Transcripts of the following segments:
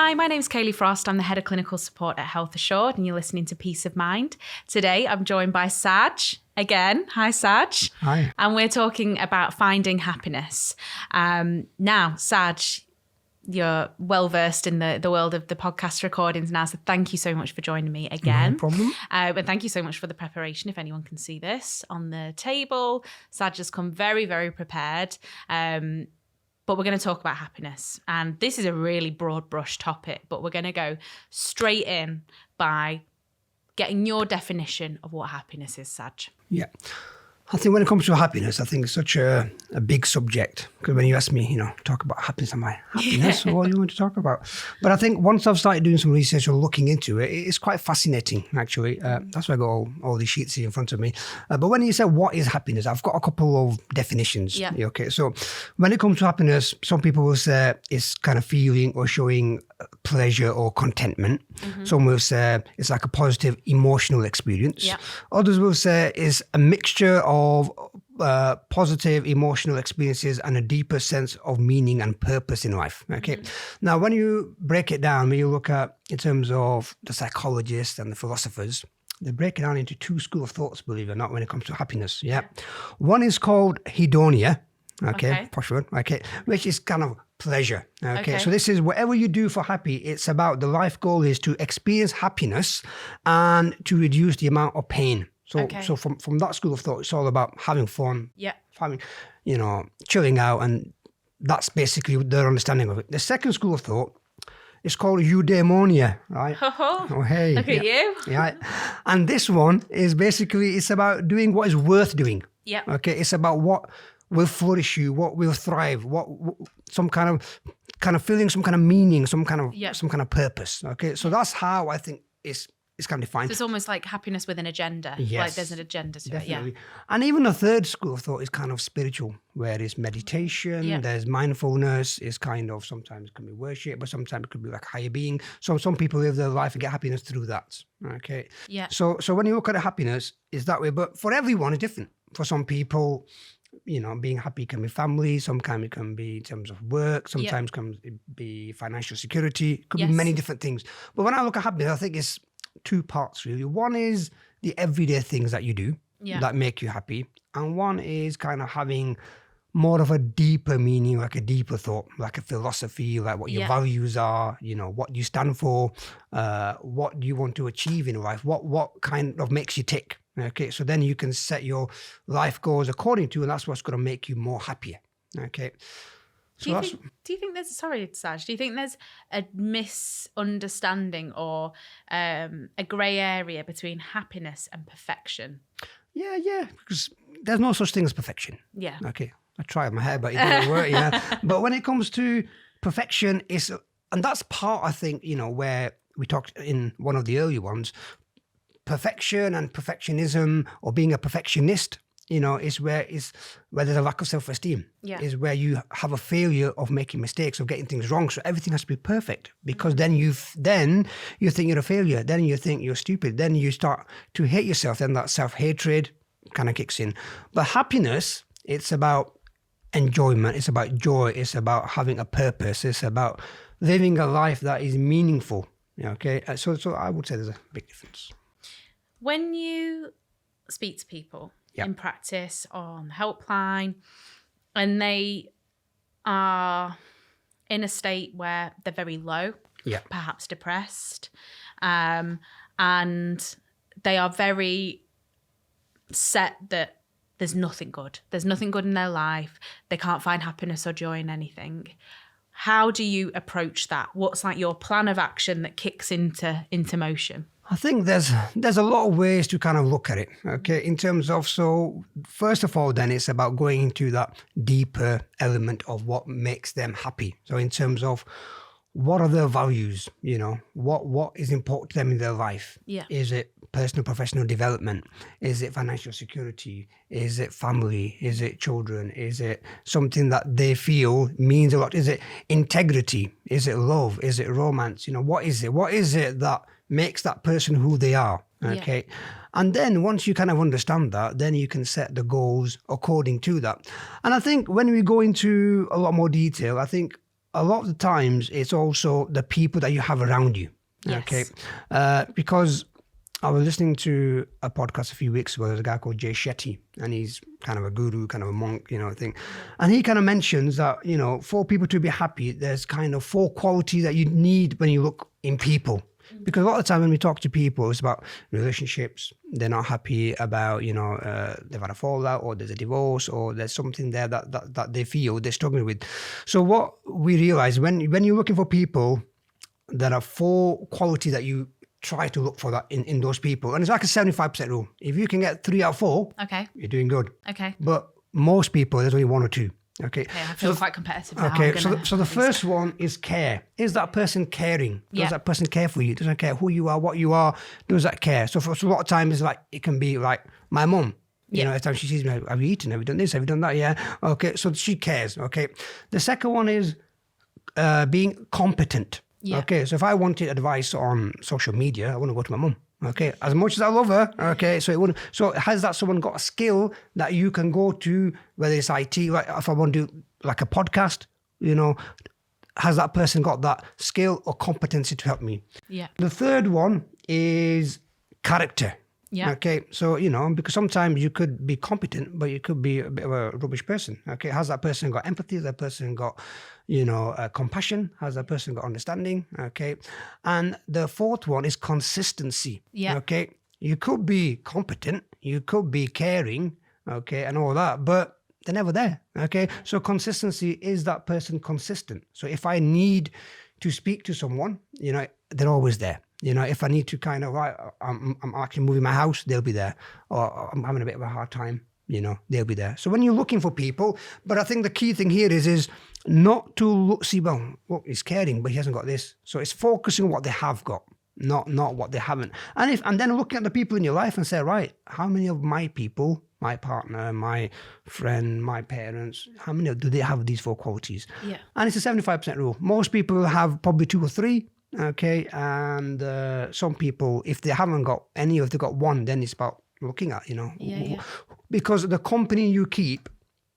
Hi, my name's Kayleigh Frost. I'm the Head of Clinical Support at Health Assured, and you're listening to Peace of Mind. Today, I'm joined by Saj again. Hi, Saj. Hi. And we're talking about finding happiness. Now, Saj, you're well-versed in the world of the podcast recordings now, so thank you so much for joining me again. No problem. And thank you so much for the preparation, if anyone can see this on the table. Saj has come very, very prepared. But we're going to talk about happiness. And this is a really broad brush topic, but we're going to go straight in by getting your definition of what happiness is, Saj. Yeah. I think when it comes to happiness, I think it's such a big subject. Because when you ask me, talk about happiness, I'm like, happiness? What do you want to talk about? But I think once I've started doing some research or looking into it, it's quite fascinating, actually. That's why I got all these sheets here in front of me. But when you say what is happiness, I've got a couple of definitions. Yeah. Okay. So when it comes to happiness, some people will say it's kind of feeling or showing pleasure or contentment. Mm-hmm. Some will say it's like a positive emotional experience. Yeah. Others will say it's a mixture of positive emotional experiences and a deeper sense of meaning and purpose in life. Okay. Mm-hmm. Now, when you break it down, when you look at in terms of the psychologists and the philosophers, they break it down into two schools of thoughts, believe it or not, when it comes to happiness. Yeah. One is called hedonia. Okay. Posh word. Okay. Which is kind of pleasure. Okay. So this is whatever you do for happy, it's about the life goal is to experience happiness and to reduce the amount of pain. So from that school of thought, it's all about having fun, having, chilling out, and that's basically their understanding of it. The second school of thought is called eudaimonia, right? Oh, hey. Look at you. Yeah. And this one is basically, it's about doing what is worth doing. Yeah. Okay. It's about what will flourish you, what will thrive, what some kind of feeling, some kind of meaning, some kind of purpose. Okay. So that's how I think it's kind of defined. So it's almost like happiness with an agenda. Yes, like there's an agenda to definitely. it. Yeah. And even the third school of thought is kind of spiritual, where there's meditation, there's mindfulness, it's kind of, sometimes it can be worship, but sometimes it could be like higher being. So some people live their life and get happiness through that. Okay. Yeah. So when you look at happiness, it's that way. But for everyone, it's different. For some people, being happy can be family, sometimes it can be in terms of work, sometimes can be financial security, it could be many different things. But when I look at happiness, I think it's two parts really. One is the everyday things that you do that make you happy. And one is kind of having more of a deeper meaning, like a deeper thought, like a philosophy, like what your values are, what you stand for, what you want to achieve in life, what kind of makes you tick. Okay, so then you can set your life goals according to, and that's what's going to make you more happier. Okay. So do you think there's, sorry, Saj, do you think there's a misunderstanding or a grey area between happiness and perfection? Yeah, because there's no such thing as perfection. Yeah. Okay, I tried my hair, but it didn't work, But when it comes to perfection, and that's part, I think, where we talked in one of the early ones, perfection and perfectionism or being a perfectionist, is where there's a lack of self-esteem. Yeah. Is where you have a failure of making mistakes, of getting things wrong. So everything has to be perfect because then you think you're a failure. Then you think you're stupid. Then you start to hate yourself. Then that self-hatred kind of kicks in. But happiness, it's about enjoyment. It's about joy. It's about having a purpose. It's about living a life that is meaningful. Okay. So I would say there's a big difference. When you speak to people in practice on the helpline and they are in a state where they're very low, perhaps depressed, and they are very set that there's nothing good. There's nothing good in their life. They can't find happiness or joy in anything. How do you approach that? What's like your plan of action that kicks into motion? I think there's a lot of ways to kind of look at it, okay, in terms of, so first of all, then it's about going into that deeper element of what makes them happy. So in terms of what are their values, what is important to them in their life? Yeah. Is it personal, professional development? Is it financial security? Is it family? Is it children? Is it something that they feel means a lot? Is it integrity? Is it love? Is it romance? What is it? What is it that makes that person who they are? Okay. Yeah. And then once you kind of understand that, then you can set the goals according to that. And I think when we go into a lot more detail, I think a lot of the times it's also the people that you have around you. Yes. Okay. Because I was listening to a podcast a few weeks ago. There's a guy called Jay Shetty, and he's kind of a guru, kind of a monk, thing. And he kind of mentions that, for people to be happy, there's kind of 4 qualities that you need when you look in people. Because a lot of the time when we talk to people, it's about relationships. They're not happy about, they've had a fallout, or there's a divorce, or there's something there that they feel they're struggling with. So what we realize when you're looking for people, there are 4 qualities that you try to look for that in those people. And it's like a 75% rule. If you can get 3 out of 4, okay, you're doing good. Okay. But most people, there's only 1 or 2. Okay. I feel quite competitive now. Okay, so the first one is care. Is that person caring? Does that person care for you? Doesn't care who you are, what you are. Does that care? So for a lot of times, it can be like my mum. Every time she sees me, have you eaten? Have you done this? Have you done that? Yeah. Okay, so she cares. Okay. The second one is being competent. Yeah. Okay, so if I wanted advice on social media, I want to go to my mum. Okay, as much as I love her. Okay, so has that someone got a skill that you can go to, whether it's IT, like if I want to do like a podcast, has that person got that skill or competency to help me? Yeah. The third one is character. Yeah. Okay, so, because sometimes you could be competent, but you could be a bit of a rubbish person. Okay, has that person got empathy? Has that person got, compassion? Has that person got understanding? Okay, and the fourth one is consistency. Yeah. Okay, you could be competent, you could be caring, okay, and all that, but they're never there. Okay, so consistency, is that person consistent? So if I need to speak to someone, they're always there. If I need to kind of, I'm actually moving my house, they'll be there. Or I'm having a bit of a hard time, they'll be there. So when you're looking for people, but I think the key thing here is not to look, he's caring, but he hasn't got this. So it's focusing on what they have got, not what they haven't. And then looking at the people in your life and say, right, how many of my people, my partner, my friend, my parents, how many do they have these 4 qualities? Yeah. And it's a 75% rule. Most people have probably 2 or 3. Okay, and some people, if they haven't got any, or if they've got 1, then it's about looking at, because the company you keep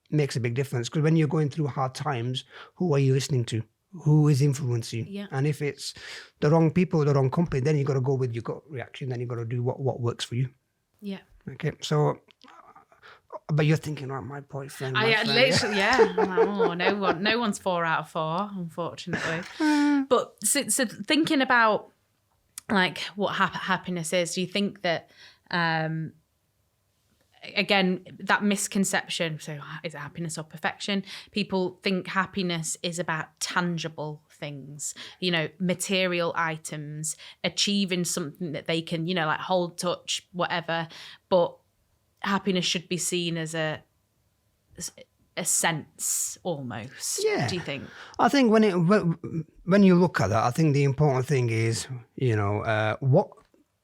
makes a big difference. Because when you're going through hard times, who are you listening to? Who is influencing you? Yeah. And if it's the wrong people, the wrong company, then you got to go with your gut reaction. Then you got to do what works for you. Yeah. Okay, so. But you're thinking, right, my boyfriend. Literally, yeah. Oh, no one's 4 out of 4, unfortunately. But so thinking about like what happiness is, do you think that, again, that misconception? So is it happiness or perfection? People think happiness is about tangible things, material items, achieving something that they can, like hold, touch, whatever. But happiness should be seen as a sense almost. Yeah. Do you think? I think when you look at that, I think the important thing is, what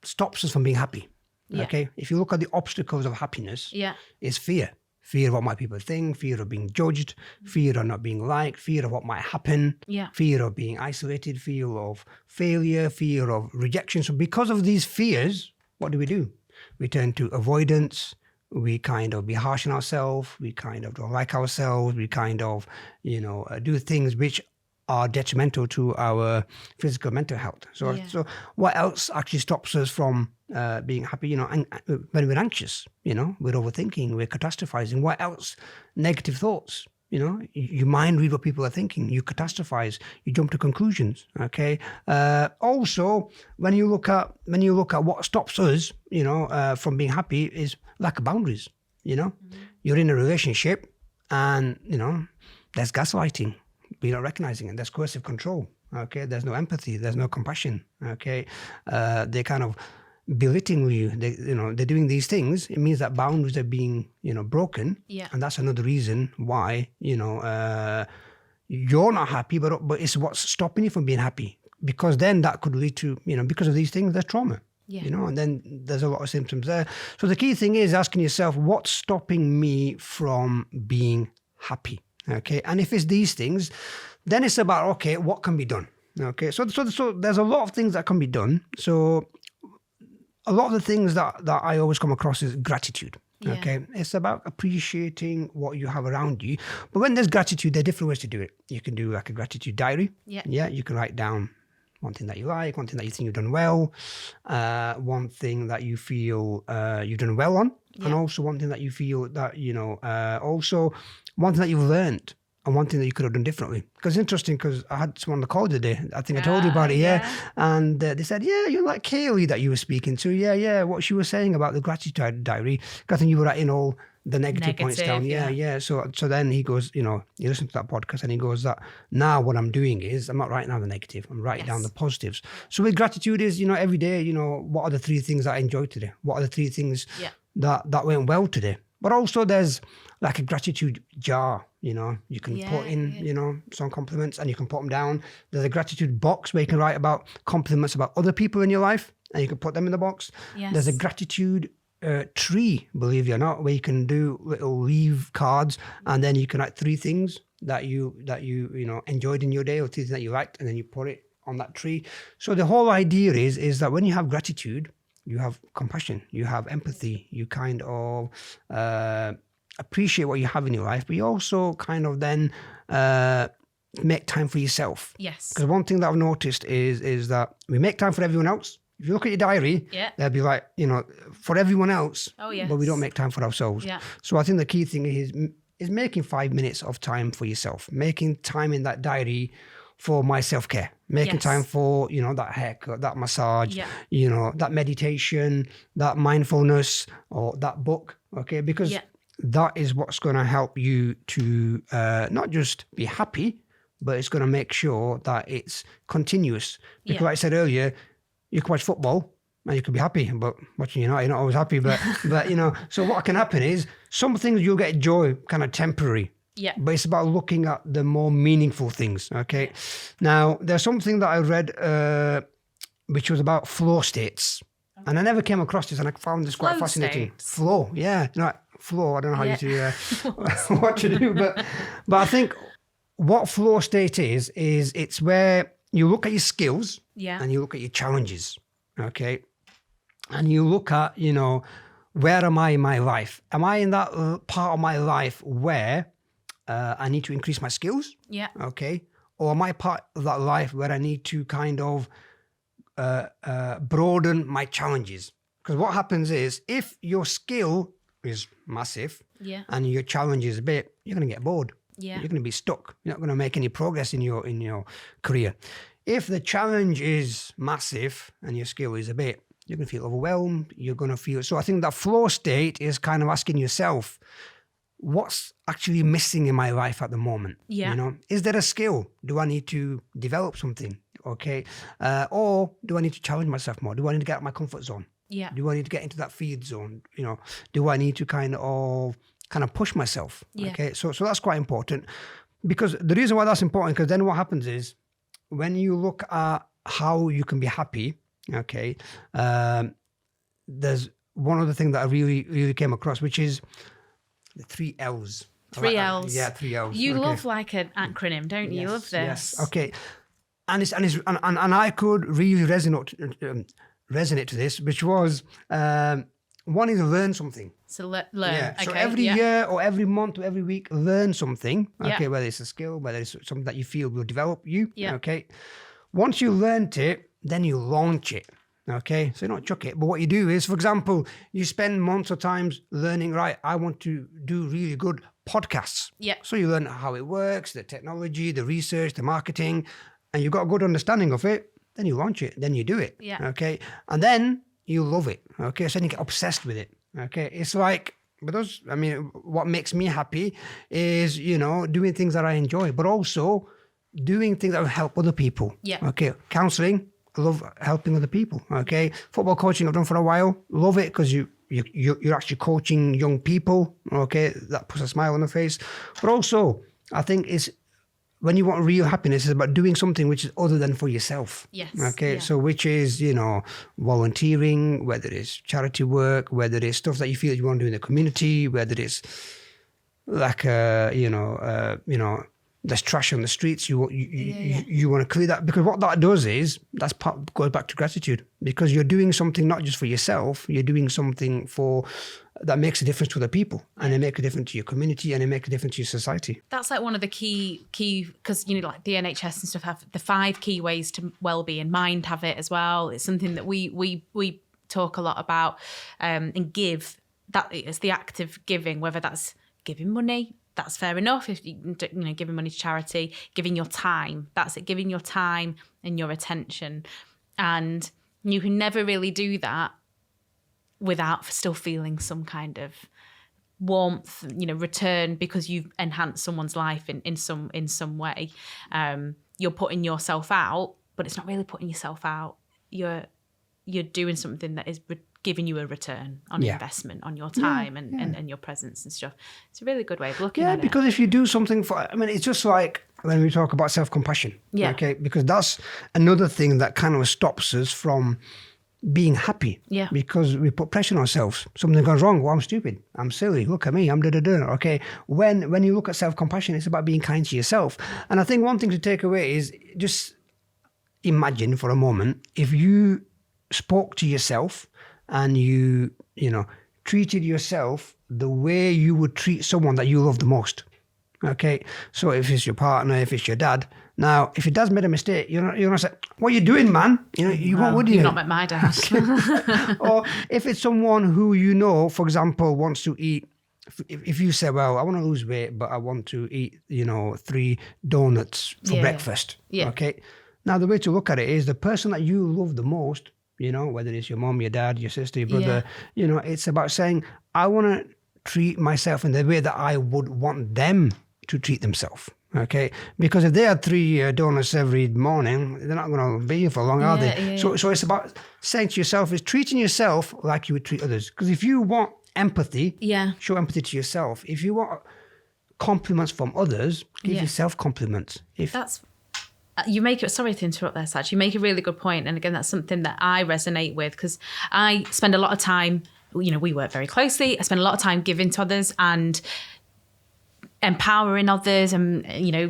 stops us from being happy. Yeah. Okay. If you look at the obstacles of happiness, it's fear. Fear of what might people think, fear of being judged, fear of not being liked, fear of what might happen, fear of being isolated, fear of failure, fear of rejection. So because of these fears, what do? We turn to avoidance. We kind of be harsh on ourselves. We kind of don't like ourselves. We kind of, do things which are detrimental to our physical, mental health. So what else actually stops us from being happy? When we're anxious, we're overthinking, we're catastrophizing. What else? Negative thoughts. You mind read what people are thinking. You catastrophize. You jump to conclusions. Okay. Also, when you look at what stops us, from being happy, is lack of boundaries. You're in a relationship, and there's gaslighting. We're not recognizing it. There's coercive control. Okay. There's no empathy. There's no compassion. Okay. They kind of belittling you. They're doing these things. It means that boundaries are being broken. Yeah. And that's another reason why you're not happy, but it's what's stopping you from being happy, because then that could lead to because of these things, there's trauma. Yeah. And then there's a lot of symptoms there. So the key thing is asking yourself, what's stopping me from being happy? Okay. And if it's these things, then it's about, okay, what can be done? Okay. So there's a lot of things that can be done. So a lot of the things that I always come across is gratitude. Okay, it's about appreciating what you have around you. But when there's gratitude, there are different ways to do it. You can do like a gratitude diary. Yeah, you can write down one thing that you like, one thing that you think you've done well, one thing that you feel you've done well on, and also one thing that you feel that, also one thing that you've learned and one thing that you could have done differently. Because it's interesting, because I had someone on the call today, I think I told you about it, and they said, you're like Kayleigh that you were speaking to, what she was saying about the gratitude diary, I think you were writing all the negative points down. So then he goes, he listened to that podcast and he goes that now what I'm doing is I'm not writing down the negative, I'm writing down the positives. So with gratitude is, every day, what are the 3 things that I enjoyed today? What are the 3 things that went well today? But also there's like a gratitude jar, you can put in, some compliments and you can put them down. There's a gratitude box where you can write about compliments about other people in your life and you can put them in the box. There's a gratitude tree, believe it or not, where you can do little leave cards and then you can write 3 things that you enjoyed in your day or 3 things that you liked, and then you put it on that tree. So the whole idea is that when you have gratitude, you have compassion, you have empathy, you kind of appreciate what you have in your life, but you also kind of then make time for yourself. Because one thing that I've noticed is that we make time for everyone else. If you look at your diary, they'll be like, for everyone else, but we don't make time for ourselves. So I think the key thing is making 5 minutes of time for yourself, making time in that diary for my self-care, making time for, that haircut, that massage, that meditation, that mindfulness, or that book, okay? Because that is what's going to help you to not just be happy, but it's going to make sure that it's continuous. Because like I said earlier, you can watch football and you can be happy, but watching you're not always happy. But so what can happen is some things you'll get joy, kind of temporary. But it's about looking at the more meaningful things. Okay. Now there's something that I read, which was about flow states, and I never came across this, and I found this quite fascinating. Flow, flow. I don't know how you do what to do, but I think what flow state is it's where you look at your skills and you look at your challenges, okay? And you look at, where am I in my life? Am I in that part of my life where I need to increase my skills? Okay. Or am I part of that life where I need to kind of broaden my challenges? Because what happens is if your skill is massive and your challenge is a bit, you're going to get bored. You're going to be stuck. You're not going to make any progress in your career. If the challenge is massive and your skill is a bit, you're going to feel overwhelmed. You're going to feel... So I think that flow state is kind of asking yourself, what's actually missing in my life at the moment? Is there a skill? Do I need to develop something? Okay. Or do I need to challenge myself more? Do I need to get out of my comfort zone? Do I need to get into that feed zone? Do I need to kind of push myself? Okay. So that's quite important, because the reason why that's important, because then what happens is when you look at how you can be happy, okay, there's one other thing that I really, really came across, which is the 3 L's. 3 L's. Yeah, 3 L's. You love like an acronym, don't you? You love this. Yes. Okay. And I could really resonate to this, which was one is learn something. So learn. Yeah. So every year or every month or every week, learn something. Okay. Whether it's a skill, whether it's something that you feel will develop you. Okay. Once you learned it, then you launch it. Okay. So you don't chuck it. But what you do is, for example, you spend months or times learning, right, I want to do really good podcasts. So you learn how it works, the technology, the research, the marketing, and you've got a good understanding of it. Then you launch it. Then you do it. Okay. And then you love it. Okay. So then you get obsessed with it. Okay. It's like, what makes me happy is, doing things that I enjoy, but also doing things that will help other people. Okay. Counseling. I love helping other people. Okay. Football coaching I've done for a while. Love it because you're actually coaching young people. Okay. That puts a smile on the face. But also, I think it's when you want real happiness, it's about doing something which is other than for yourself. Okay. So which is, volunteering, whether it's charity work, whether it's stuff that you feel you want to do in the community, whether it's like, there's trash on the streets. You want to clear that, because what that does is goes back to gratitude, because you're doing something not just for yourself, you're doing something that makes a difference to other people, and it makes a difference to your community, and it makes a difference to your society. That's like one of the key, because like the NHS and stuff have the 5 key ways to well-being. Mind have it as well. It's something that we talk a lot about, and give. That is the act of giving, whether that's giving money. That's fair enough. If giving money to charity, giving your time, that's it. Giving your time and your attention, and you can never really do that without still feeling some kind of warmth, return, because you've enhanced someone's life in some way. You're putting yourself out, but it's not really putting yourself out. You're doing something that is giving you a return on investment, on your time and your presence and stuff. It's a really good way of looking at it. Yeah, because if you do something it's just like when we talk about self-compassion. Yeah. Okay, because that's another thing that kind of stops us from being happy. Yeah. Because we put pressure on ourselves. Something goes wrong. Well, I'm stupid. I'm silly. Look at me. I'm da-da-da. Okay. When you look at self-compassion, it's about being kind to yourself. And I think one thing to take away is just imagine for a moment if you spoke to yourself and you treated yourself the way you would treat someone that you love the most. Okay, so if it's your partner, if it's your dad. Now, if your dad's made a mistake, you're not say, "What are you doing, man?" You won't, would you? You've not met my dad. Or if it's someone who for example, wants to eat. If you say, "Well, I want to lose weight, but I want to eat, 3 donuts for breakfast." Yeah. Okay. Now, the way to look at it is the person that you love the most. Whether it's your mom, your dad, your sister, your brother, it's about saying, I want to treat myself in the way that I would want them to treat themselves. Okay. Because if they had 3 donuts every morning, they're not going to be here for long, are they? Yeah. So it's about saying to yourself, is treating yourself like you would treat others. Because if you want empathy, show empathy to yourself. If you want compliments from others, give yourself compliments. You make it, sorry to interrupt there, Saj, you make a really good point. And again, that's something that I resonate with, because I spend a lot of time, we work very closely. I spend a lot of time giving to others and empowering others and,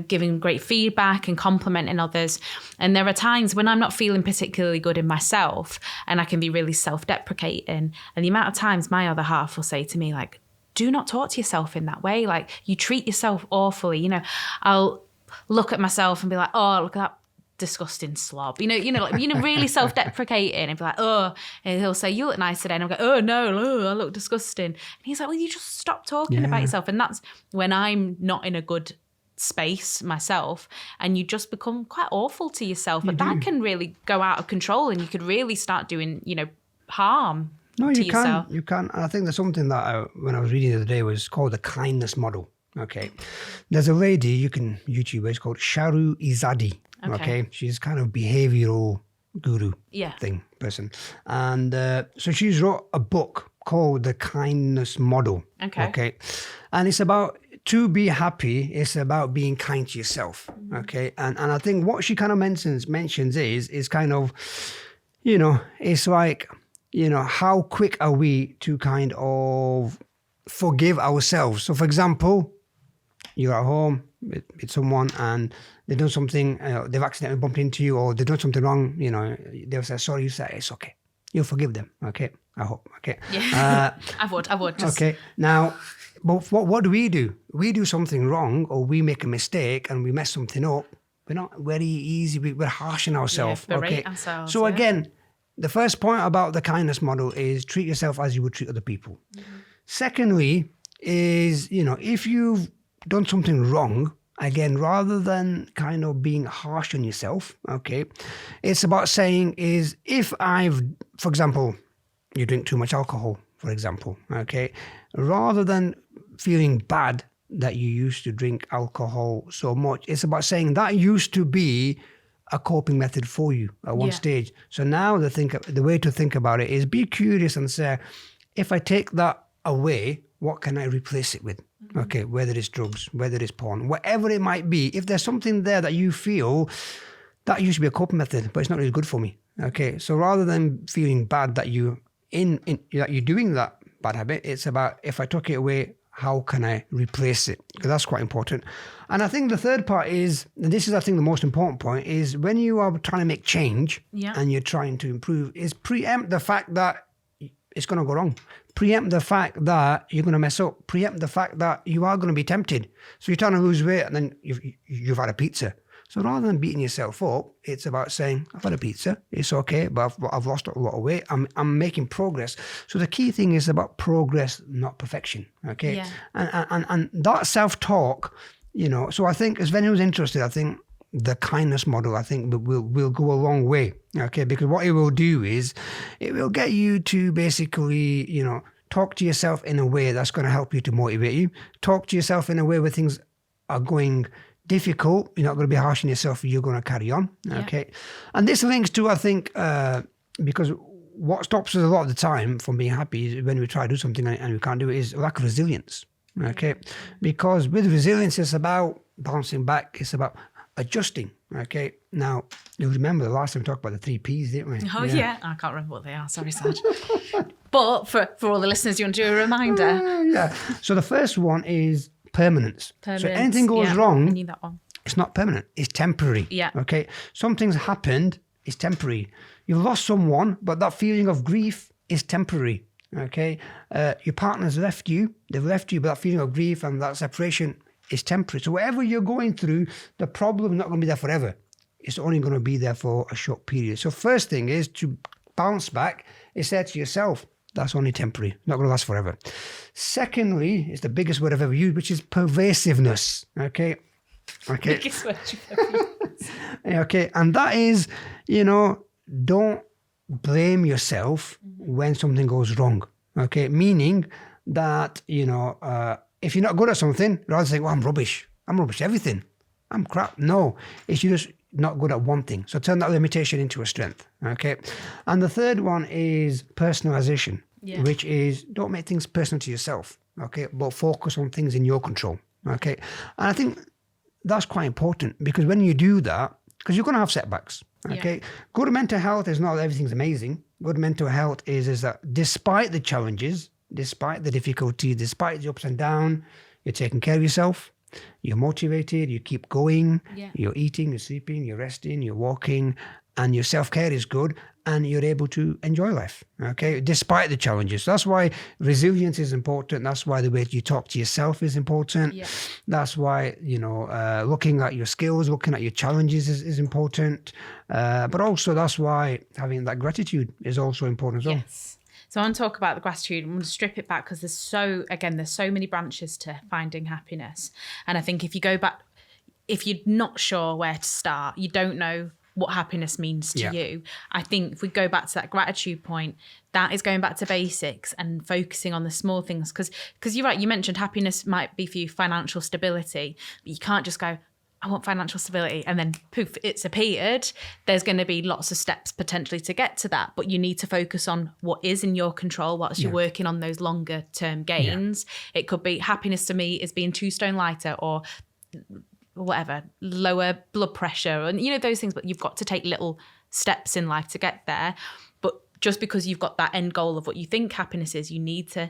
giving great feedback and complimenting others. And there are times when I'm not feeling particularly good in myself and I can be really self-deprecating. And the amount of times my other half will say to me, like, do not talk to yourself in that way. Like, you treat yourself awfully. I'll look at myself and be like, oh, look at that disgusting slob. Really self-deprecating and be like, oh, and he'll say, you look nice today. And I'll go, oh, no, I look disgusting. And he's like, well, you just stop talking about yourself. And that's when I'm not in a good space myself, and you just become quite awful to yourself. But that can really go out of control, and you could really start doing, harm to yourself. You can. And I think there's something that when I was reading the other day was called the kindness model. Okay. There's a lady, you can YouTube her, it's called Sharu Izadi. Okay. She's kind of behavioral guru person. And so she's wrote a book called The Kindness Model. Okay. And it's about, to be happy, it's about being kind to yourself. Okay. And I think what she kind of mentions is kind of, it's like, how quick are we to kind of forgive ourselves? So for example, you're at home with someone and they've done something, they've accidentally bumped into you, or they've done something wrong, they'll say, sorry, you say, it's okay. You'll forgive them, okay? I hope, okay? Yeah, I would. Just... Okay, now, but what do? We do something wrong, or we make a mistake and we mess something up. We're not very easy, we're harsh on ourselves, okay? Ourselves, so again, the first point about the kindness model is treat yourself as you would treat other people. Mm-hmm. Secondly is, if you've done something wrong, again, rather than kind of being harsh on yourself, okay, it's about saying is, if for example, you drink too much alcohol, for example, okay, rather than feeling bad that you used to drink alcohol so much, it's about saying that used to be a coping method for you at one stage. So now the way to think about it is be curious and say, if I take that away, what can I replace it with? Mm-hmm. Okay, whether it's drugs, whether it's porn, whatever it might be. If there's something there that you feel that used to be a coping method, but it's not really good for me. Okay, so rather than feeling bad that that you're doing that bad habit, it's about, if I took it away, how can I replace it? Because that's quite important. And I think the third part is, and this is, I think, the most important point, is when you are trying to make change and you're trying to improve, is preempt the fact that it's going to go wrong. Preempt the fact that you're going to mess up. Preempt the fact that you are going to be tempted. So you're trying to lose weight and then you've had a pizza. So rather than beating yourself up, it's about saying, I've had a pizza, it's okay, but I've lost a lot of weight, I'm making progress. So the key thing is about progress, not perfection, okay? Yeah. And that self-talk, so I think, as anyone's interested, I think the kindness model, I think, will go a long way, okay? Because what it will do is, it will get you to basically, talk to yourself in a way that's going to help you to motivate you. Talk to yourself in a way where things are going difficult, you're not going to be harsh on yourself, you're going to carry on, okay? Yeah. And this links to, I think, because what stops us a lot of the time from being happy is when we try to do something and we can't do it, is lack of resilience, okay? Because with resilience, it's about bouncing back, it's about adjusting, okay? Now, you remember the last time we talked about the 3 Ps, didn't we? Oh, yeah. I can't remember what they are, sorry, Saj. But for all the listeners, you want to do a reminder? Yeah. So the first one is permanence. So anything goes wrong, I knew that one. It's not permanent, it's temporary. Yeah. Okay. Something's happened, it's temporary. You've lost someone, but that feeling of grief is temporary. Okay. Your partner's left you, they've left you, but that feeling of grief and that separation is temporary. So whatever you're going through, the problem is not going to be there forever. It's only going to be there for a short period. So first thing is to bounce back, is say to yourself, that's only temporary, not going to last forever. Secondly, it's the biggest word I've ever used, which is pervasiveness. Okay. Biggest word you've ever used. Okay. And that is, don't blame yourself when something goes wrong. Okay. Meaning that, if you're not good at something, rather than saying, well, I'm rubbish at everything. I'm crap. No, it's you're just not good at one thing. So turn that limitation into a strength. Okay. And the third one is personalization. Yeah. Which is, don't make things personal to yourself, okay, but focus on things in your control, okay? And I think that's quite important, because when you do that, because you're going to have setbacks, okay? Yeah. Good mental health is not that everything's amazing. Good mental health is that despite the challenges, despite the difficulty, despite the ups and downs, you're taking care of yourself, you're motivated, you keep going, you're eating, you're sleeping, you're resting, you're walking, and your self-care is good, and you're able to enjoy life, okay, despite the challenges. That's why resilience is important. That's why the way you talk to yourself is important. Yeah. That's why, looking at your skills, looking at your challenges is important. But also that's why having that gratitude is also important as well. Yes. So I want to talk about the gratitude. I'm going to strip it back because there's so many branches to finding happiness. And I think if you go back, if you're not sure where to start, you don't know what happiness means to you. I think if we go back to that gratitude point, that is going back to basics and focusing on the small things. Because you're right, you mentioned happiness might be for you financial stability, but you can't just go, I want financial stability, and then poof, it's appeared. There's going to be lots of steps potentially to get to that, but you need to focus on what is in your control whilst you're working on those longer term gains. It could be happiness to me is being 2 stone lighter, or whatever, lower blood pressure, and those things, but you've got to take little steps in life to get there. But just because you've got that end goal of what you think happiness is, you need to,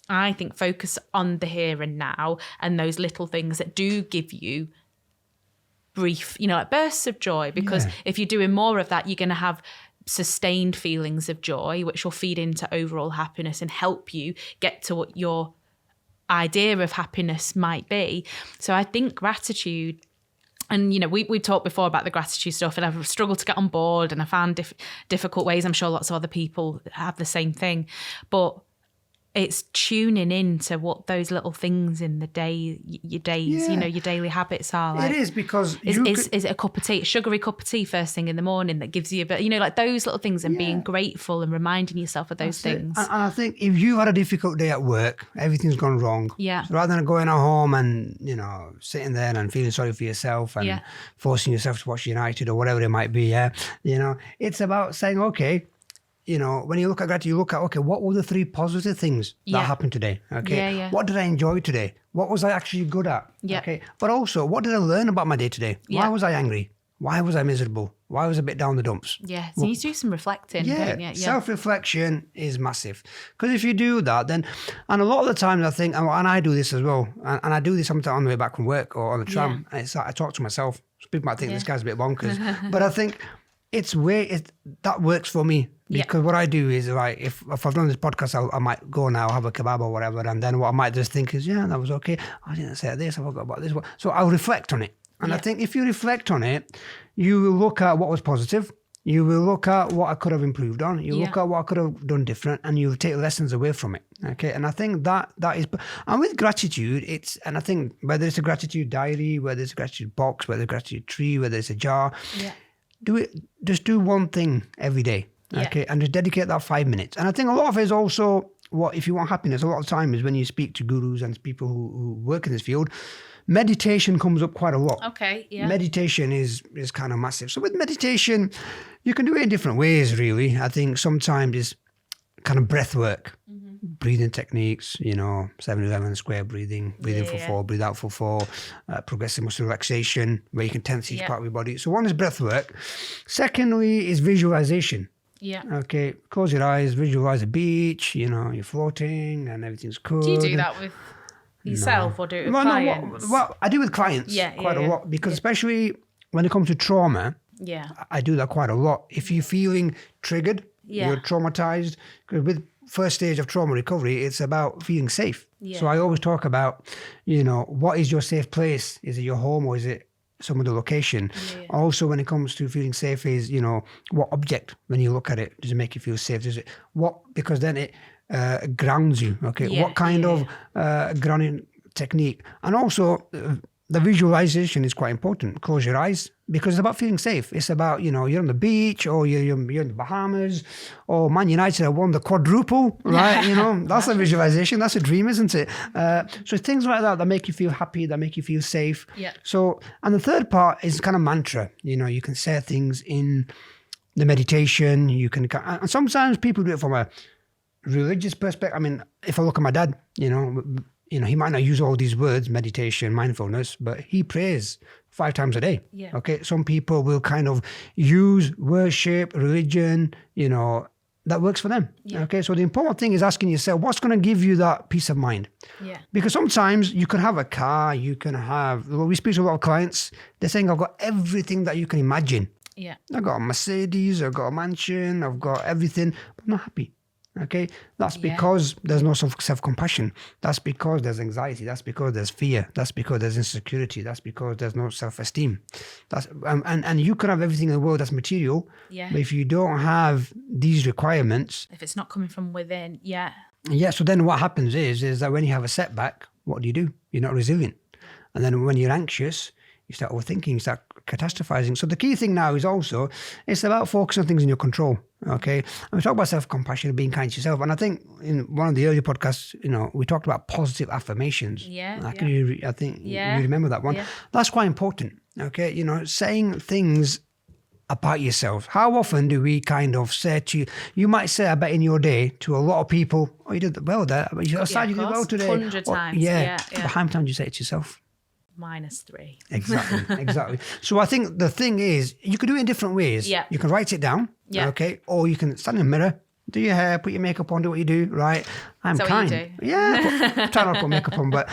I think, focus on the here and now and those little things that do give you brief, like bursts of joy, because if you're doing more of that, you're going to have sustained feelings of joy, which will feed into overall happiness and help you get to what your idea of happiness might be. So I think gratitude, and we talked before about the gratitude stuff, and I've struggled to get on board, and I found difficult ways. I'm sure lots of other people have the same thing, but it's tuning in to what those little things in the day, your days, your daily habits are. Like, it is, because is it a cup of tea, a sugary cup of tea first thing in the morning that gives you a bit, like those little things, and being grateful and reminding yourself of those things. And I think if you had a difficult day at work, everything's gone wrong. Yeah. So rather than going at home and, sitting there and feeling sorry for yourself and forcing yourself to watch United or whatever it might be, it's about saying, okay, when you look at gratitude, you look at, okay, what were the 3 positive things that happened today? Okay. What did I enjoy today? What was I actually good at? Okay. But also, what did I learn about my day today? Why was I angry? Why was I miserable? Why was I a bit down the dumps? Yeah, so you need to do some reflecting, don't you? Yeah. Self-reflection is massive. Because if you do that, then, and a lot of the times I think, and I do this as well, and I do this sometimes on the way back from work or on the tram, and it's like I talk to myself. People might think this guy's a bit bonkers, but I think that works for me. Because what I do is, like, if I've done this podcast, I might go now, have a kebab or whatever, and then what I might just think is, that was okay. I didn't say this, I forgot about this one. So I'll reflect on it. And I think if you reflect on it, you will look at what was positive. You will look at what I could have improved on. You look at what I could have done different, and you'll take lessons away from it. Okay. And I think that is, and with gratitude, and I think whether it's a gratitude diary, whether it's a gratitude box, whether it's a gratitude tree, whether it's a jar, just do one thing every day. Okay. And just dedicate that 5 minutes. And I think a lot of it is also if you want happiness, a lot of time is when you speak to gurus and people who work in this field, meditation comes up quite a lot. Okay, yeah. Meditation is kind of massive. So with meditation, you can do it in different ways, really. I think sometimes it's kind of breath work, breathing techniques, 7-11 square breathing for 4, breathe out for 4, progressive muscle relaxation, where you can tense each part of your body. So one is breath work. Secondly is visualization. Yeah. Okay, close your eyes, visualize a beach, you're floating and everything's cool. Do you do that with yourself or do it with clients? Well, I do with clients quite a lot, because especially when it comes to trauma, I do that quite a lot. If you're feeling triggered, you're traumatized, because with first stage of trauma recovery, it's about feeling safe. So I always talk about, what is your safe place? Is it your home or is it some other location? Also, when it comes to feeling safe is, what object, when you look at it, does it make you feel safe? Because then it grounds you. Okay. What kind of grounding technique? And also the visualization is quite important. Close your eyes, because it's about feeling safe. It's about, you're on the beach, or you're in the Bahamas, or Man United have won the quadruple, right? That's a visualization. That's a dream, isn't it? So things like that make you feel happy, that make you feel safe. Yeah. So, and the third part is kind of mantra. You can say things in the meditation. And sometimes people do it from a religious perspective. I mean, if I look at my dad, he might not use all these words, meditation, mindfulness, but he prays 5 times a day. Yeah. Okay. Some people will kind of use worship, religion, that works for them. Yeah. Okay. So the important thing is asking yourself, what's going to give you that peace of mind? Yeah. Because sometimes you can have a car, we speak to a lot of clients, they're saying, I've got everything that you can imagine. Yeah. I've got a Mercedes, I've got a mansion, I've got everything, but I'm not happy. Okay, that's because there's no self-compassion. That's because there's anxiety. That's because there's fear. That's because there's insecurity. That's because there's no self-esteem. And you can have everything in the world that's material, but if you don't have these requirements, if it's not coming from within, so then what happens is that when you have a setback, what do? You're not resilient. And then when you're anxious, you start overthinking, you start catastrophizing. So the key thing now is also, it's about focusing on things in your control. Okay. And we talk about self-compassion and being kind to yourself. And I think in one of the earlier podcasts, we talked about positive affirmations. I think you remember that one. Yeah. That's quite important. Okay. Saying things about yourself. How often do we kind of say you might say, I bet in your day, to a lot of people, oh, you did well there. You did well today. 100 times. But how many times do you say it to yourself? -3. Exactly. So I think the thing is, you can do it in different ways. Yeah. You can write it down, okay, or you can stand in the mirror, do your hair, put your makeup on, do what you do, right? I'm kind. What you do? Yeah, try not to put makeup on, but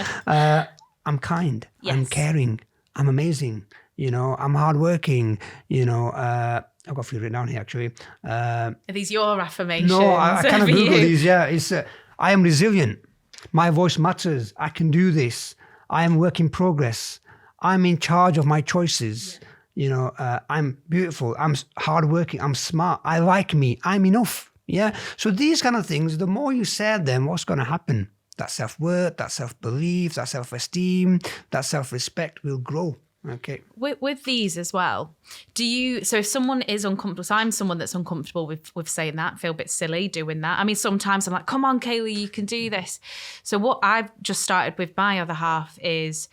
I'm kind. Yes. I'm caring. I'm amazing. I'm hardworking. I've got a few written down here actually. Are these your affirmations? No, I kind of Google these. Yeah, it's I am resilient. My voice matters. I can do this. I am work in progress. I'm in charge of my choices. I'm beautiful. I'm hardworking. I'm smart. I like me. I'm enough. Yeah. So these kind of things, the more you say them, what's going to happen? That self-worth, that self-belief, that self-esteem, that self-respect will grow. Okay. With these as well, so if someone is uncomfortable, so I'm someone that's uncomfortable with saying that, feel a bit silly doing that. I mean, sometimes I'm like, come on, Kayleigh, you can do this. So what I've just started with my other half is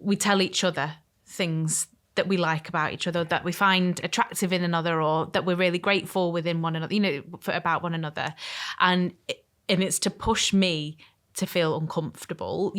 we tell each other things that we like about each other, that we find attractive in another, or that we're really grateful within one another, about one another. And it's to push me to feel uncomfortable,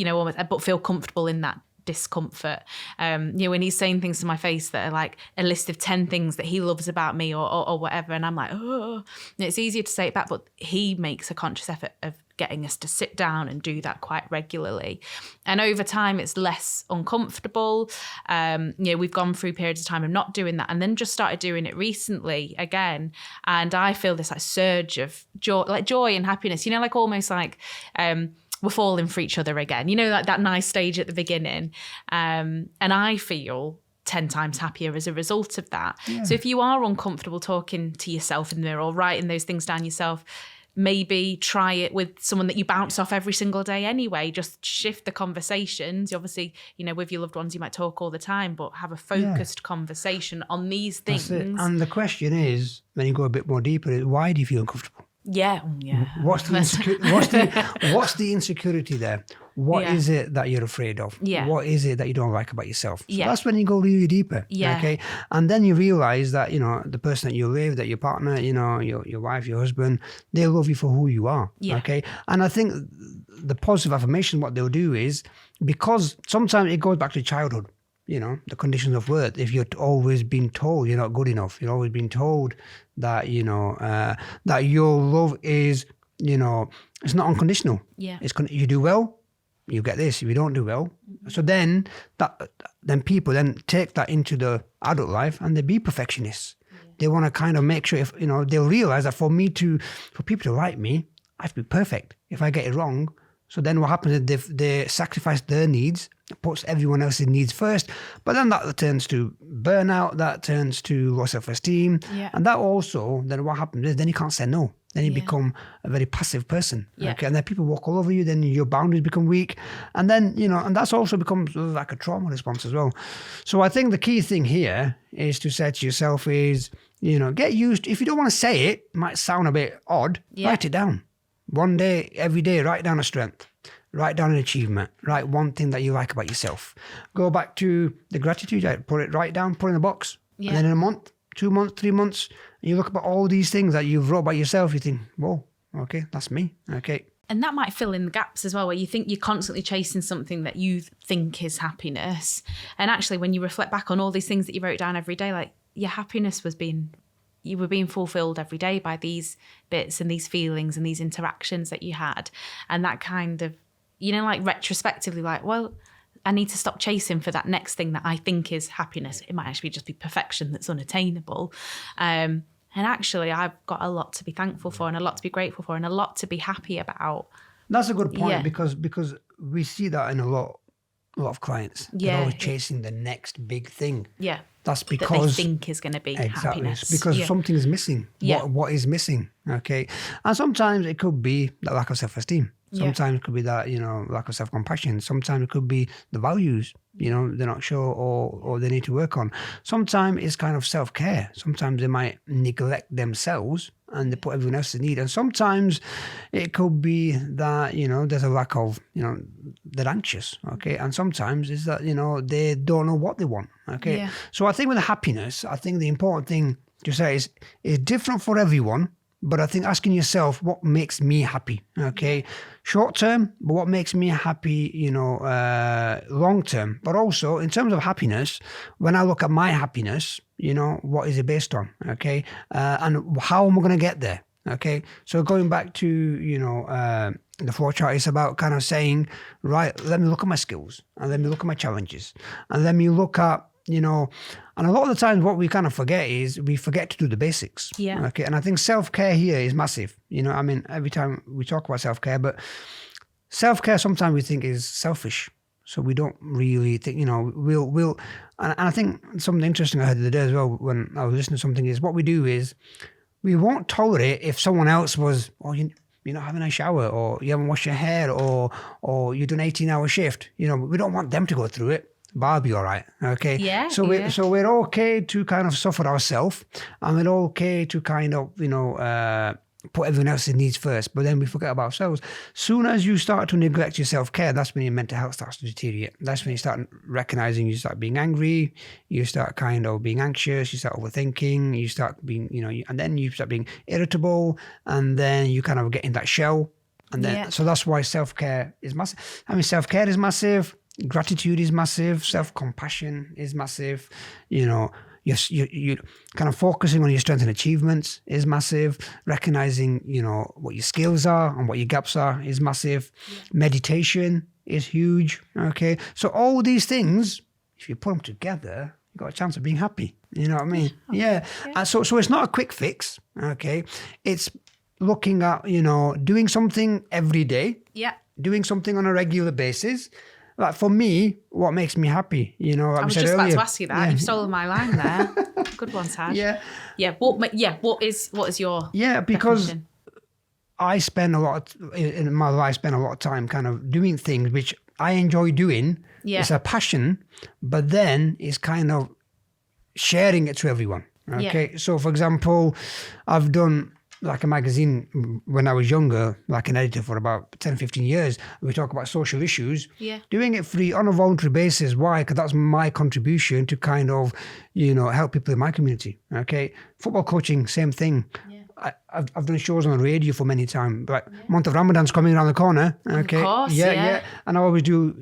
but feel comfortable in that discomfort. When he's saying things to my face that are like a list of 10 things that he loves about me or whatever, and I'm like, oh, and it's easier to say it back, but he makes a conscious effort of getting us to sit down and do that quite regularly. And over time, it's less uncomfortable. We've gone through periods of time of not doing that and then just started doing it recently again. And I feel this like surge of joy and happiness, like almost like we're falling for each other again, like that nice stage at the beginning. And I feel 10 times happier as a result of that. Yeah. So if you are uncomfortable talking to yourself in the mirror or writing those things down yourself, maybe try it with someone that you bounce off every single day anyway. Just shift the conversations. Obviously, with your loved ones, you might talk all the time, but have a focused conversation on these things. And the question is, when you go a bit more deeper, is why do you feel uncomfortable? Yeah. What's the insecurity there? What is it that you're afraid of? Yeah. What is it that you don't like about yourself? So yeah. That's when you go really deeper. Yeah. Okay. And then you realize that, the person that you live, that your partner, your wife, your husband, they love you for who you are. Yeah. Okay. And I think the positive affirmation, what they'll do is, because sometimes it goes back to childhood. The conditions of worth. If you're always been told you're not good enough, you're always been told that, that your love is, it's not unconditional. Yeah. You do well, you get this. If you don't do well, so then people then take that into the adult life and they be perfectionists. Yeah. They want to kind of make sure they'll realize that for people to like me, I have to be perfect. If I get it wrong, so then what happens is they sacrifice their needs, puts everyone else's needs first, but then that turns to burnout, that turns to low self-esteem. Yeah. And that also, then what happens is then you can't say no. Then you become a very passive person. Yeah. Okay? And then people walk all over you, then your boundaries become weak. And then, and that's also becomes like a trauma response as well. So I think the key thing here is to say to yourself is, get used, if you don't want to say it might sound a bit odd, write it down. One day, every day, write down a strength, write down an achievement, write one thing that you like about yourself. Go back to the gratitude, write down, put it in a box. Yeah. And then in a month, 2 months, 3 months, and you look about all these things that you've wrote about yourself, you think, whoa, okay, that's me, okay. And that might fill in the gaps as well, where you think you're constantly chasing something that you think is happiness. And actually, when you reflect back on all these things that you wrote down every day, like your happiness you were being fulfilled every day by these bits and these feelings and these interactions that you had. And that kind of, like retrospectively, like, well, I need to stop chasing for that next thing that I think is happiness. It might actually just be perfection that's unattainable. And actually, I've got a lot to be thankful for and a lot to be grateful for and a lot to be happy about. That's a good point because we see that in a lot of clients. Yeah. They're always chasing the next big thing. Yeah. That's because that they think is going to be happiness. It's because something is missing. Yeah. What is missing? Okay. And sometimes it could be that lack of self-esteem. Sometimes it could be that, lack of self-compassion. Sometimes it could be the values, they're not sure or they need to work on. Sometimes it's kind of self-care. Sometimes they might neglect themselves and they put everyone else's need. And sometimes it could be that, there's a lack of, they're anxious, okay? And sometimes it's that, they don't know what they want, okay? Yeah. So I think with the happiness, I think the important thing to say is it's different for everyone. But I think asking yourself, what makes me happy? Okay, short term, but what makes me happy, long term. But also in terms of happiness, when I look at my happiness, what is it based on? Okay, and how am I going to get there? Okay, so going back to, the flow chart is about kind of saying, right, let me look at my skills and let me look at my challenges and let me look at, and a lot of the times what we kind of forget is we forget to do the basics. Yeah. Okay. And I think self-care here is massive. Every time we talk about self-care, but self-care sometimes we think is selfish. So we don't really think, and I think something interesting I heard the other day as well when I was listening to something is what we do is we won't tolerate if someone else was, you're not having a shower or you haven't washed your hair or you do an 18-hour shift. We don't want them to go through it. But I'll be all right, okay? Yeah. So we're okay to kind of suffer ourselves, and we're okay to kind of put everyone else's needs first. But then we forget about ourselves. Soon as you start to neglect your self-care, that's when your mental health starts to deteriorate. That's when you start recognizing you start being angry, you start kind of being anxious, you start overthinking, you start being and then you start being irritable, and then you kind of get in that shell. And then so that's why self-care is massive. Self-care is massive. Gratitude is massive. Self-compassion is massive. You kind of focusing on your strengths and achievements is massive. Recognizing, what your skills are and what your gaps are is massive. Yeah. Meditation is huge. Okay. So all these things, if you put them together, you've got a chance of being happy. You know what I mean? Yeah. So it's not a quick fix. Okay. It's looking at, doing something every day. Yeah. Doing something on a regular basis. Like for me, what makes me happy, like I was just about to ask you that. Yeah. You've stolen my line there. Good one, Taj. Yeah. Yeah. What is your because definition? I spend a lot in my life. Spend a lot of time kind of doing things which I enjoy doing. Yeah. It's a passion, but then it's kind of sharing it to everyone. Okay. Yeah. So for example, I've done like a magazine when I was younger, like an editor for about 10, 15 years. We talk about social issues. Yeah. Doing it free on a voluntary basis. Why? Because that's my contribution to kind of, help people in my community. Okay. Football coaching, same thing. Yeah. I've done shows on the radio for many times, but month of Ramadan's coming around the corner. Okay. Of course, yeah. And I always do,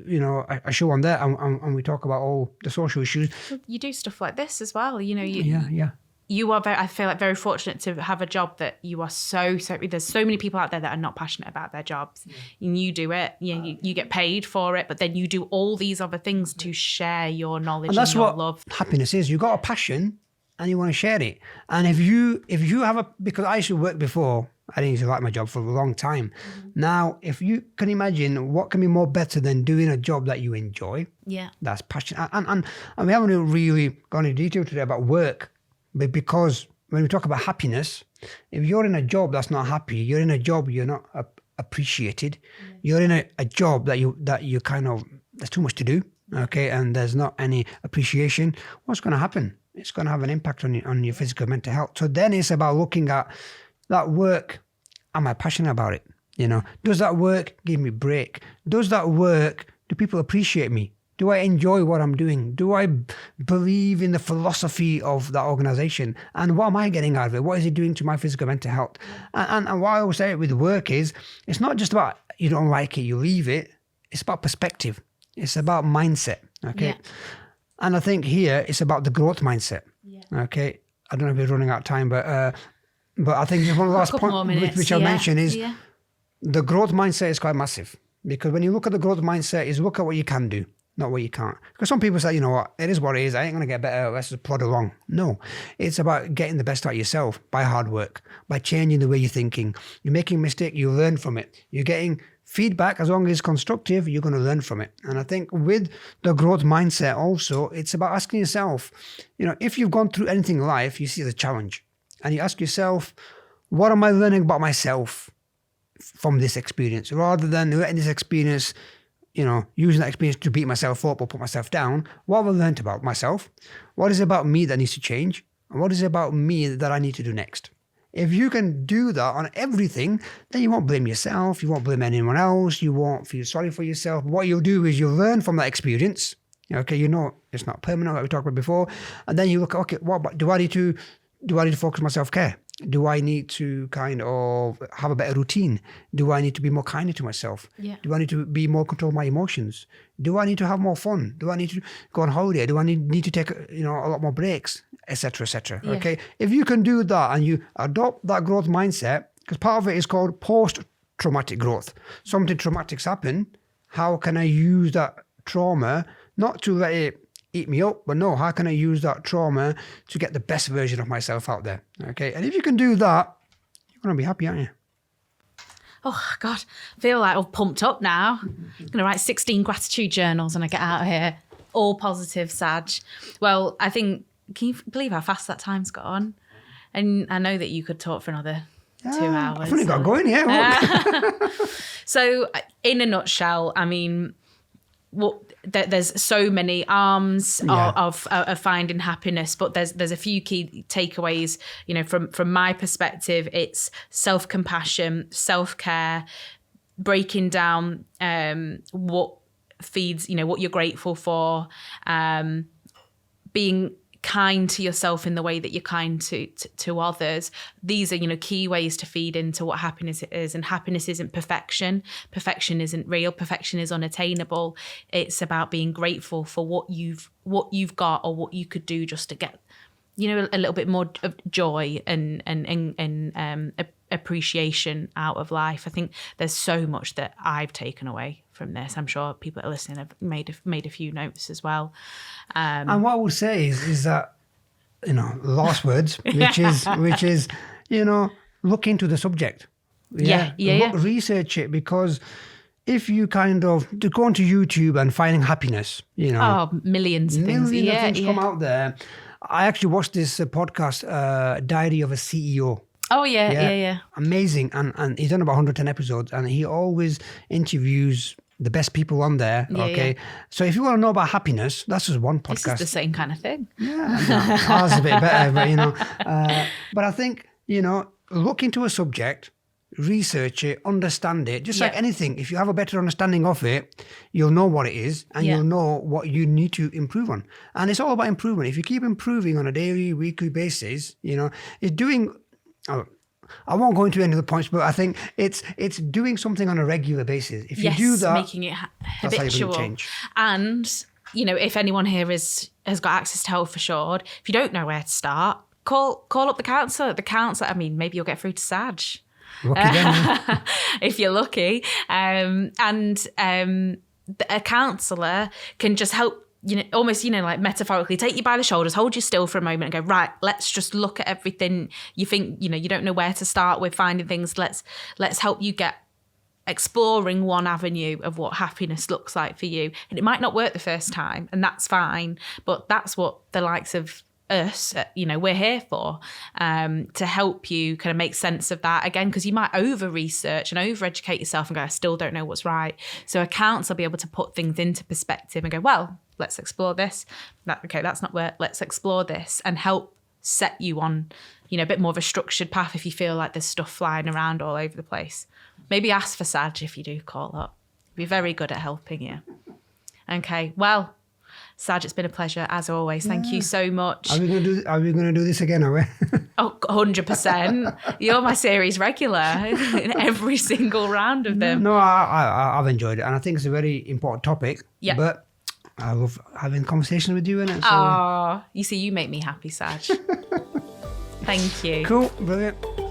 a show on there and we talk about all the social issues. You do stuff like this as well, Yeah. You are I feel like very fortunate to have a job that you are so there's so many people out there that are not passionate about their jobs. And you do it, you get paid for it, but then you do all these other things to share your knowledge and your love. Happiness is. You got a passion and you want to share it. And if you have because I used to work before, I didn't used to like my job for a long time. Mm-hmm. Now, if you can imagine what can be more better than doing a job that you enjoy. Yeah. That's passion. And we haven't really gone into detail today about work. But because when we talk about happiness, if you're in a job that's not happy, you're in a job you're not appreciated. Yeah. You're in a job that you kind of, there's too much to do, okay, and there's not any appreciation. What's going to happen? It's going to have an impact on your physical and mental health. So then it's about looking at that work. Am I passionate about it? Does that work give me a break? Does that work? Do people appreciate me? Do I enjoy what I'm doing? Do I believe in the philosophy of that organization? And what am I getting out of it? What is it doing to my physical mental health? And what I always say with work is, it's not just about you don't like it, you leave it. It's about perspective. It's about mindset. Okay. Yeah. And I think here it's about the growth mindset. Yeah. Okay. I don't know if we're running out of time, but I think just one last point which I'll mention is the growth mindset is quite massive. Because when you look at the growth mindset, is look at what you can do. Not what you can't. Because some people say, it is what it is. I ain't going to get better. Let's just plod along. No, it's about getting the best out of yourself by hard work, by changing the way you're thinking. You're making a mistake, you learn from it. You're getting feedback, as long as it's constructive, you're going to learn from it. And I think with the growth mindset also, it's about asking yourself, if you've gone through anything in life, you see the challenge. And you ask yourself, what am I learning about myself from this experience? Rather than letting this experience using that experience to beat myself up or put myself down, what have I learned about myself? What is it about me that needs to change? And what is it about me that I need to do next? If you can do that on everything, then you won't blame yourself. You won't blame anyone else. You won't feel sorry for yourself. What you'll do is you'll learn from that experience. Okay, it's not permanent, like we talked about before. And then you look, okay, do I need to focus on my self-care? Do I need to kind of have a better routine? Do I need to be more kinder to myself? Yeah. Do I need to be more control of my emotions? Do I need to have more fun? Do I need to go on holiday? Do I need to take a lot more breaks, etc., etc.? Yeah. Okay, if you can do that and you adopt that growth mindset, because part of it is called post-traumatic growth. Something traumatic's happened. How can I use that trauma not to let it eat me up, but no, how can I use that trauma to get the best version of myself out there? Okay, and if you can do that, you're going to be happy, aren't you? Oh, God, I feel like I'm pumped up now. I'm going to write 16 gratitude journals when I get out of here. All positive, Saj. Well, I think, can you believe how fast that time's gone? And I know that you could talk for another 2 hours. I've only got going, yeah. So, in a nutshell, I mean, there's so many arms of finding happiness, but there's a few key takeaways. From my perspective, it's self-compassion, self-care, breaking down what feeds, what you're grateful for, being kind to yourself in the way that you're kind to others. These are, you know, key ways to feed into what happiness is. And happiness isn't perfection. Perfection isn't real. Perfection is unattainable. It's about being grateful for what you've got, or what you could do just to get, you know, a little bit more of joy and appreciation out of life. I think there's so much that I've taken away from this. I'm sure people that are listening have made a few notes as well. And what I would say is that, you know, last words, which is, you know, look into the subject. Research it, because if you kind of to go onto YouTube and finding happiness, you know, millions of things come out there. I actually watched this podcast, Diary of a CEO. Oh, yeah. Amazing. And he's done about 110 episodes, and he always interviews the best people on there. So if you want to know about happiness, that's just one podcast. This is the same kind of thing. Yeah, ours is a bit better, but, you know. But I think, you know, look into a subject, research it, understand it. Just like anything, if you have a better understanding of it, you'll know what it is, and you'll know what you need to improve on. And it's all about improvement. If you keep improving on a daily, weekly basis, you know, it's doing... I won't go into any of the points, but I think it's doing something on a regular basis. If you do that, making it habitual. That's how you're going to change. And, you know, if anyone here has got access to Health Assured, if you don't know where to start, call up the counsellor. I mean, maybe you'll get through to Saj. Lucky then, if you're lucky. A counsellor can just help, you know, almost, you know, like metaphorically take you by the shoulders, hold you still for a moment and go, right, let's just look at everything. You think, you know, you don't know where to start with finding things. Let's help you get exploring one avenue of what happiness looks like for you. And it might not work the first time, and that's fine. But that's what the likes of us, you know, we're here for, to help you kind of make sense of that again, because you might over research and over educate yourself and go, I still don't know what's right. So a counsellor will be able to put things into perspective and go, well, let's explore this. That's not where, let's explore this, and help set you on, you know, a bit more of a structured path if you feel like there's stuff flying around all over the place. Maybe ask for Saj if you do call up. Be very good at helping you. Okay, well, Saj, it's been a pleasure as always. Thank you so much. Are we going to do this again, are we? Oh, 100%. You're my series regular in every single round of them. No, I've enjoyed it, and I think it's a very important topic. Yeah. But I love having conversations with you in it. So. Oh, you see, you make me happy, Saj. Thank you. Cool, brilliant.